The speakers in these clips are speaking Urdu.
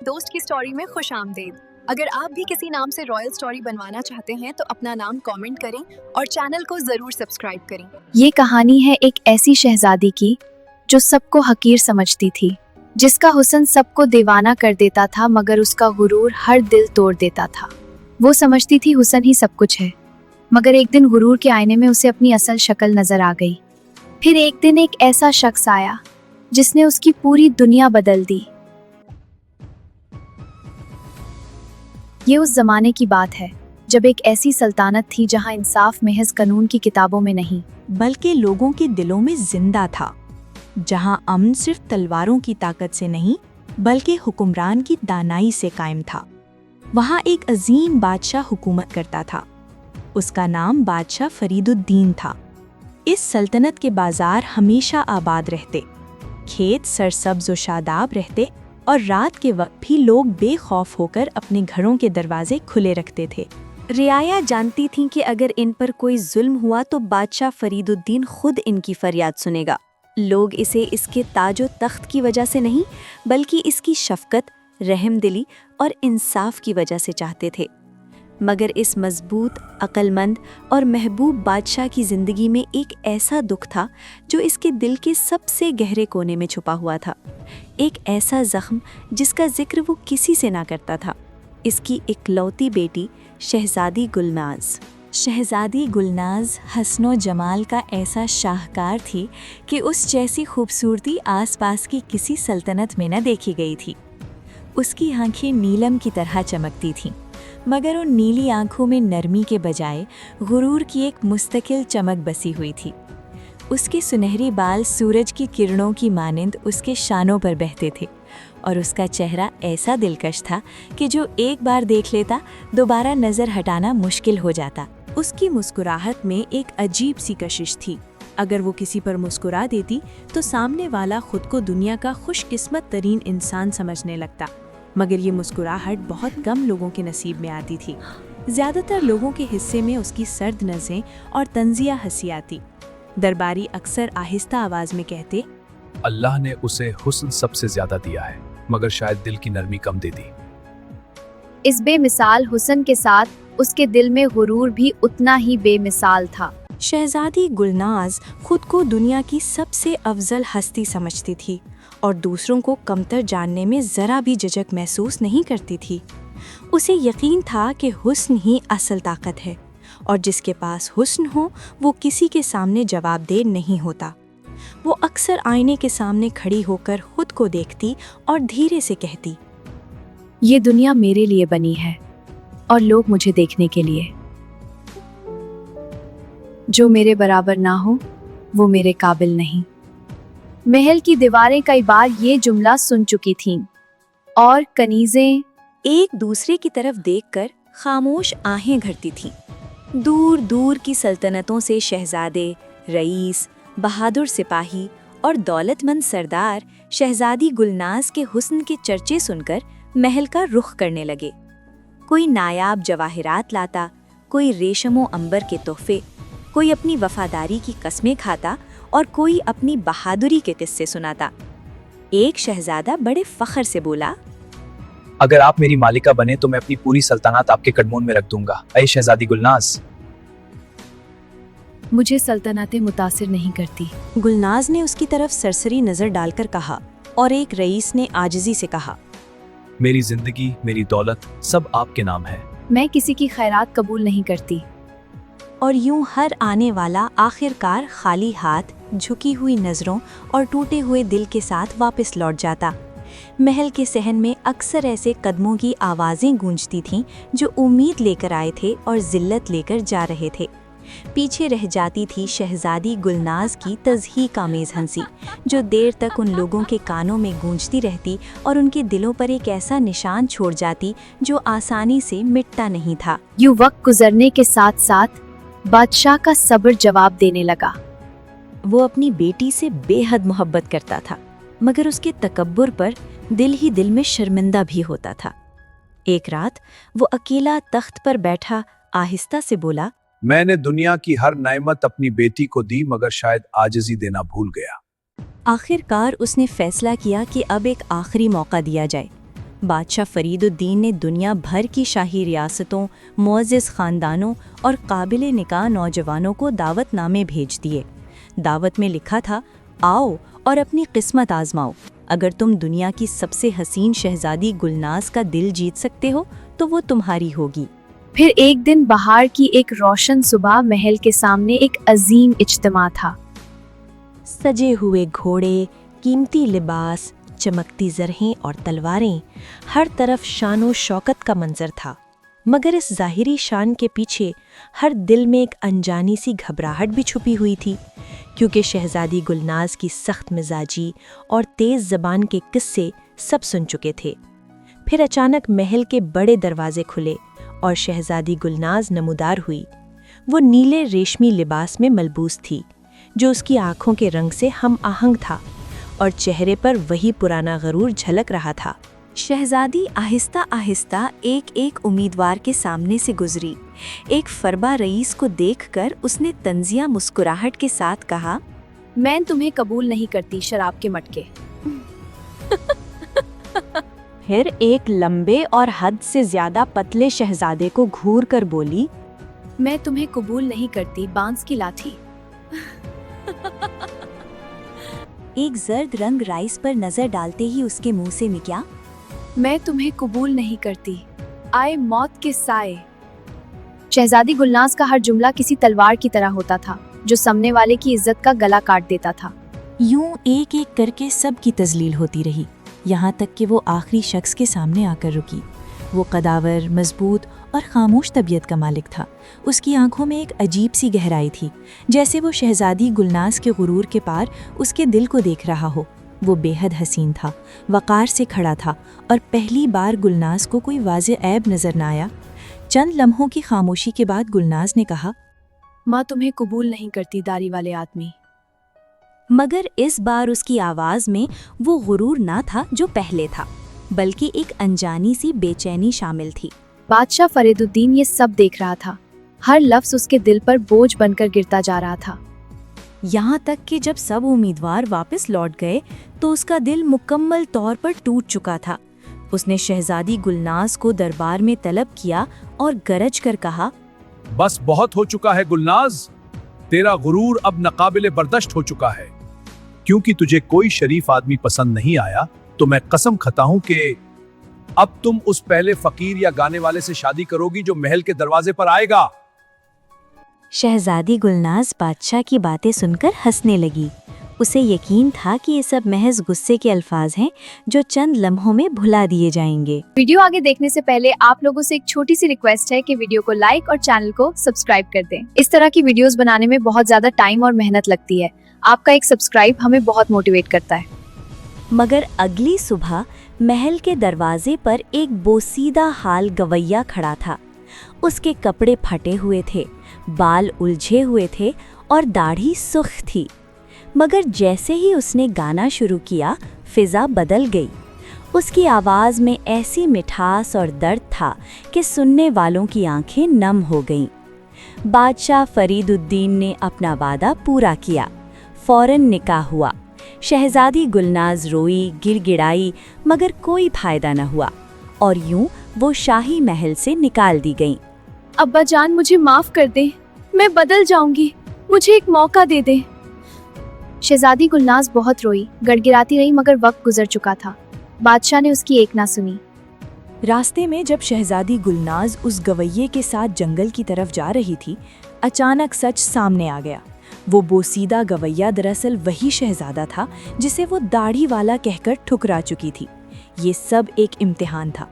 دوست کی سٹوری میں خوش آمدید۔ اگر آپ بھی کسی نام سے رائل سٹوری بنوانا چاہتے ہیں تو اپنا نام کامنٹ کریں اور چینل کو ضرور سبسکرائب کریں۔ یہ کہانی ہے ایک ایسی شہزادی کی جو سب کو حقیر سمجھتی تھی، جس کا حسن سب کو دیوانہ کر دیتا تھا مگر اس کا غرور ہر دل توڑ دیتا تھا۔ وہ سمجھتی تھی حسن ہی سب کچھ ہے، مگر ایک دن غرور کے آئینے میں اسے اپنی اصل شکل نظر آ گئی۔ پھر ایک دن ایک ایسا شخص آیا جس نے اس کی پوری دنیا بدل دی۔ یہ اس زمانے کی بات ہے جب ایک ایسی سلطنت تھی جہاں انصاف محض قانون کی کتابوں میں نہیں بلکہ لوگوں کے دلوں میں زندہ تھا، جہاں امن صرف تلواروں کی طاقت سے نہیں بلکہ حکمران کی دانائی سے قائم تھا۔ وہاں ایک عظیم بادشاہ حکومت کرتا تھا، اس کا نام بادشاہ فرید الدین تھا۔ اس سلطنت کے بازار ہمیشہ آباد رہتے، کھیت سرسبز و شاداب رہتے، اور رات کے وقت بھی لوگ بے خوف ہو کر اپنے گھروں کے دروازے کھلے رکھتے تھے۔ رعایا جانتی تھیں کہ اگر ان پر کوئی ظلم ہوا تو بادشاہ فرید الدین خود ان کی فریاد سنے گا۔ لوگ اسے اس کے تاج و تخت کی وجہ سے نہیں بلکہ اس کی شفقت، رحم دلی اور انصاف کی وجہ سے چاہتے تھے۔ مگر اس مضبوط، عقل مند اور محبوب بادشاہ کی زندگی میں ایک ایسا دکھ تھا جو اس کے دل کے سب سے گہرے کونے میں چھپا ہوا تھا، ایک ایسا زخم جس کا ذکر وہ کسی سے نہ کرتا تھا۔ اس کی اکلوتی بیٹی شہزادی گلناز۔ شہزادی گلناز حسن و جمال کا ایسا شاہکار تھی کہ اس جیسی خوبصورتی آس پاس کی کسی سلطنت میں نہ دیکھی گئی تھی۔ اس کی آنکھیں نیلم کی طرح چمکتی تھیں، مگر ان نیلی آنکھوں میں نرمی کے بجائے غرور کی ایک مستقل چمک بسی ہوئی تھی۔ اس کے سنہری بال سورج کی کرنوں کی مانند اس کے شانوں پر بہتے تھے، اور اس کا چہرہ ایسا دلکش تھا کہ جو ایک بار دیکھ لیتا دوبارہ نظر ہٹانا مشکل ہو جاتا۔ اس کی مسکراہٹ میں ایک عجیب سی کشش تھی، اگر وہ کسی پر مسکرا دیتی تو سامنے والا خود کو دنیا کا خوش قسمت ترین انسان سمجھنے لگتا، مگر یہ مسکراہٹ بہت کم لوگوں کے نصیب میں آتی تھی۔ زیادہ تر لوگوں کے حصے میں اس کی سرد نظریں اور طنزیہ ہنسی آتی۔ درباری اکثر آہستہ آواز میں کہتے، اللہ نے اسے حسن سب سے زیادہ دیا ہے، مگر شاید دل کی نرمی کم دے دی۔ اس بے مثال حسن کے ساتھ اس کے دل میں غرور بھی اتنا ہی بے مثال تھا۔ شہزادی گلناز خود کو دنیا کی سب سے افضل ہستی سمجھتی تھی اور دوسروں کو کمتر جاننے میں ذرا بھی جھجک محسوس نہیں کرتی تھی۔ اسے یقین تھا کہ حسن ہی اصل طاقت ہے، اور جس کے پاس حسن ہو وہ کسی کے سامنے جواب دہ نہیں ہوتا۔ وہ اکثر آئینے کے سامنے کھڑی ہو کر خود کو دیکھتی اور دھیرے سے کہتی، یہ دنیا میرے لیے بنی ہے اور لوگ مجھے دیکھنے کے لیے۔ جو میرے برابر نہ ہو وہ میرے قابل نہیں۔ محل کی دیواریں کئی بار یہ جملہ سن چکی تھیں، اور کنیزیں ایک دوسرے کی طرف دیکھ کر خاموش آہیں بھرتی تھیں۔ دور دور کی سلطنتوں سے شہزادے، رئیس، بہادر سپاہی اور دولت مند سردار شہزادی گلناز کے حسن کے چرچے سن کر محل کا رخ کرنے لگے۔ کوئی نایاب جواہرات لاتا، کوئی ریشم و عنبر کے تحفے، کوئی اپنی وفاداری کی قسمیں کھاتا اور کوئی اپنی بہادری کے قصے سناتا۔ ایک شہزادہ بڑے فخر سے بولا، اگر آپ میری مالکہ بنے تو میں اپنی پوری سلطنت آپ کے قدموں میں رکھ دوں گا، اے شہزادی گلناز۔ مجھے سلطنتیں متاثر نہیں کرتی۔ گلناز نے اس کی طرف سرسری نظر ڈال کر کہا، اور ایک رئیس نے عاجزی سے کہا، میری زندگی، میری دولت سب آپ کے نام ہے۔ میں کسی کی خیرات قبول نہیں کرتی۔ اور یوں ہر آنے والا آخر کار خالی ہاتھ، جھکی ہوئی نظروں اور ٹوٹے ہوئے دل کے ساتھ واپس لوٹ جاتا۔ محل کے صحن میں اکثر ایسے قدموں کی آوازیں گونجتی تھیں جو امید لے کر آئے تھے اور ذلت لے کر جا رہے تھے۔ پیچھے رہ جاتی تھی شہزادی گلناز کی تضحیک آمیز ہنسی، جو دیر تک ان لوگوں کے کانوں میں گونجتی رہتی اور ان کے دلوں پر ایک ایسا نشان چھوڑ جاتی جو آسانی سے مٹتا نہیں تھا۔ یوں وقت گزرنے کے ساتھ ساتھ بادشاہ کا صبر جواب دینے لگا۔ وہ اپنی بیٹی سے بے حد محبت کرتا تھا، مگر اس کے تکبر پر دل ہی دل میں شرمندہ بھی ہوتا تھا۔ ایک رات وہ اکیلا تخت پر بیٹھا آہستہ سے بولا، میں نے دنیا کی ہر نعمت اپنی بیٹی کو دی، مگر شاید عاجزی دینا بھول گیا۔ آخر کار اس نے فیصلہ کیا کہ اب ایک آخری موقع دیا جائے۔ بادشاہ فرید الدین نے دنیا بھر کی شاہی ریاستوں، معزز خاندانوں اور قابل نکاح نوجوانوں کو دعوت نامے بھیج دیے۔ دعوت میں لکھا تھا، آؤ اور اپنی قسمت آزماؤ، اگر تم دنیا کی سب سے حسین شہزادی گلناز کا دل جیت سکتے ہو تو وہ تمہاری ہوگی۔ پھر ایک دن بہار کی ایک روشن صبح محل کے سامنے ایک عظیم اجتماع تھا۔ سجے ہوئے گھوڑے، قیمتی لباس، چمکتی زرہیں اور تلواریں، ہر طرف شان و شوکت کا منظر تھا، مگر اس ظاہری شان کے پیچھے ہر دل میں ایک انجانی سی گھبراہٹ بھی چھپی ہوئی تھی، کیونکہ شہزادی گلناز کی سخت مزاجی اور تیز زبان کے قصے سب سن چکے تھے۔ پھر اچانک محل کے بڑے دروازے کھلے اور شہزادی گلناز نمودار ہوئی۔ وہ نیلے ریشمی لباس میں ملبوس تھی جو اس کی آنکھوں کے رنگ سے ہم آہنگ تھا، اور چہرے پر وہی پرانا غرور جھلک رہا تھا۔ شہزادی آہستہ آہستہ ایک ایک امیدوار کے سامنے سے گزری۔ ایک فربا رئیس کو دیکھ کر اس نے طنزیہ مسکراہٹ کے ساتھ کہا، میں تمہیں قبول نہیں کرتی شراب کے مٹکے۔ پھر ایک لمبے اور حد سے زیادہ پتلے شہزادے کو گھور کر بولی، میں تمہیں قبول نہیں کرتی بانس کی لاٹھی۔ ایک زرد رنگ رائس پر نظر ڈالتے ہی اس کے منہ سے نکلا، میں تمہیں قبول نہیں کرتی آئے موت کے سائے۔ شہزادی گلناز کا ہر جملہ کسی تلوار کی طرح ہوتا تھا جو سامنے والے کی عزت کا گلا کاٹ دیتا تھا۔ یوں ایک ایک کر کے سب کی تذلیل ہوتی رہی، یہاں تک کہ وہ آخری شخص کے سامنے آ کر رکی۔ وہ قداور، مضبوط اور خاموش طبیعت کا مالک تھا۔ اس کی آنکھوں میں ایک عجیب سی گہرائی تھی، جیسے وہ شہزادی گلناز کے غرور کے پار اس کے دل کو دیکھ رہا ہو۔ وہ بے حد حسین تھا، وقار سے کھڑا تھا، اور پہلی بار گلناز کو کوئی واضح عیب نظر نہ آیا۔ چند لمحوں کی خاموشی کے بعد گلناز نے کہا، ماں تمہیں قبول نہیں کرتی داڑھی والے آدمی۔ مگر اس بار اس کی آواز میں وہ غرور نہ تھا جو پہلے تھا، بلکہ ایک انجانی سی بے چینی شامل تھی۔ بادشاہ فرید الدین یہ سب دیکھ رہا تھا، ہر لفظ اس کے دل پر بوجھ بن کر گرتا جا رہا تھا۔ یہاں تک کہ جب سب امیدوار واپس لوٹ گئے تو اس کا دل مکمل طور پر ٹوٹ چکا تھا۔ اس نے شہزادی گلناز کو دربار میں طلب کیا اور گرج کر کہا، بس بہت ہو چکا ہے گلناز، تیرا غرور اب ناقابل برداشت ہو چکا ہے۔ کیونکہ تجھے کوئی شریف آدمی پسند نہیں آیا تو میں قسم کھاتا ہوں کہ اب تم اس پہلے فقیر یا گانے والے سے شادی کرو گی جو محل کے دروازے پر آئے گا۔ شہزادی گلناز بادشاہ کی باتیں سن کر ہنسنے لگی۔ اسے یقین تھا کہ یہ سب محض غصے کے الفاظ ہیں جو چند لمحوں میں بھلا دیے جائیں گے۔ ویڈیو آگے دیکھنے سے پہلے آپ لوگوں سے ایک چھوٹی سی ریکویسٹ ہے کہ ویڈیو کو لائک اور چینل کو سبسکرائب کر دیں۔ اس طرح کی ویڈیوز بنانے میں بہت زیادہ ٹائم اور محنت لگتی ہے۔ آپ کا ایک سبسکرائب ہمیں بہت موٹیویٹ کرتا ہے۔ مگر اگلی صبح محل کے دروازے پر ایک بوسیدہ حال گویا کھڑا تھا۔ اس کے کپڑے پھٹے ہوئے تھے، بال الجھے ہوئے تھے اور داڑھی سرخ تھی۔ مگر جیسے ہی اس نے گانا شروع کیا، فضا بدل گئی۔ اس کی آواز میں ایسی مٹھاس اور درد تھا کہ سننے والوں کی آنکھیں نم ہو گئیں۔ بادشاہ فرید الدین نے اپنا وعدہ پورا کیا۔ فوراً نکاح ہوا۔ شہزادی گلناز روئی، گڑ گڑائی، مگر کوئی فائدہ نہ ہوا، اور یوں وہ شاہی محل سے نکال دی گئیں۔ ابا جان مجھے معاف کر دیں، میں بدل جاؤں گی، مجھے ایک موقع دے دیں۔ شہزادی گلناز بہت روئی، گڑگڑاتی رہی، مگر وقت گزر چکا تھا۔ بادشاہ نے اس کی ایک نہ سنی۔ راستے میں جب شہزادی گلناز اس گویے کے ساتھ جنگل کی طرف جا رہی تھی، اچانک سچ سامنے آ گیا۔ وہ بوسیدہ گویا دراصل وہی شہزادہ تھا جسے وہ داڑھی والا کہہ کر ٹھکرا چکی تھی۔ یہ سب ایک امتحان تھا۔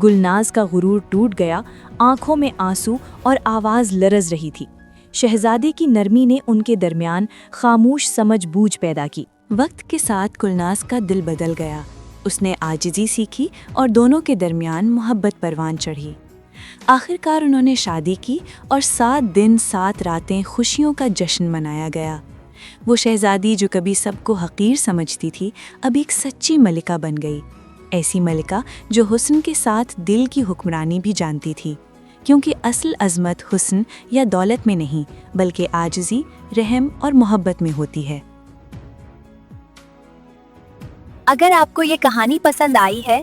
گلناز کا غرور ٹوٹ گیا، آنکھوں میں آنسو اور آواز لرز رہی تھی۔ شہزادے کی نرمی نے ان کے درمیان خاموش سمجھ بوجھ پیدا کی۔ وقت کے ساتھ گلناز کا دل بدل گیا۔ اس نے عاجزی سیکھی اور دونوں کے درمیان محبت پروان چڑھی۔ آخرکار انہوں نے شادی کی اور 7 دن 7 راتیں خوشیوں کا جشن منایا گیا۔ وہ شہزادی جو کبھی سب کو حقیر سمجھتی تھی، اب ایک سچی ملکہ بن گئی۔ ایسی ملکہ جو حسن کے ساتھ دل کی حکمرانی بھی جانتی تھی، کیونکہ اصل عظمت حسن یا دولت میں نہیں بلکہ عاجزی، رحم اور محبت میں ہوتی ہے۔ اگر آپ کو یہ کہانی پسند آئی ہے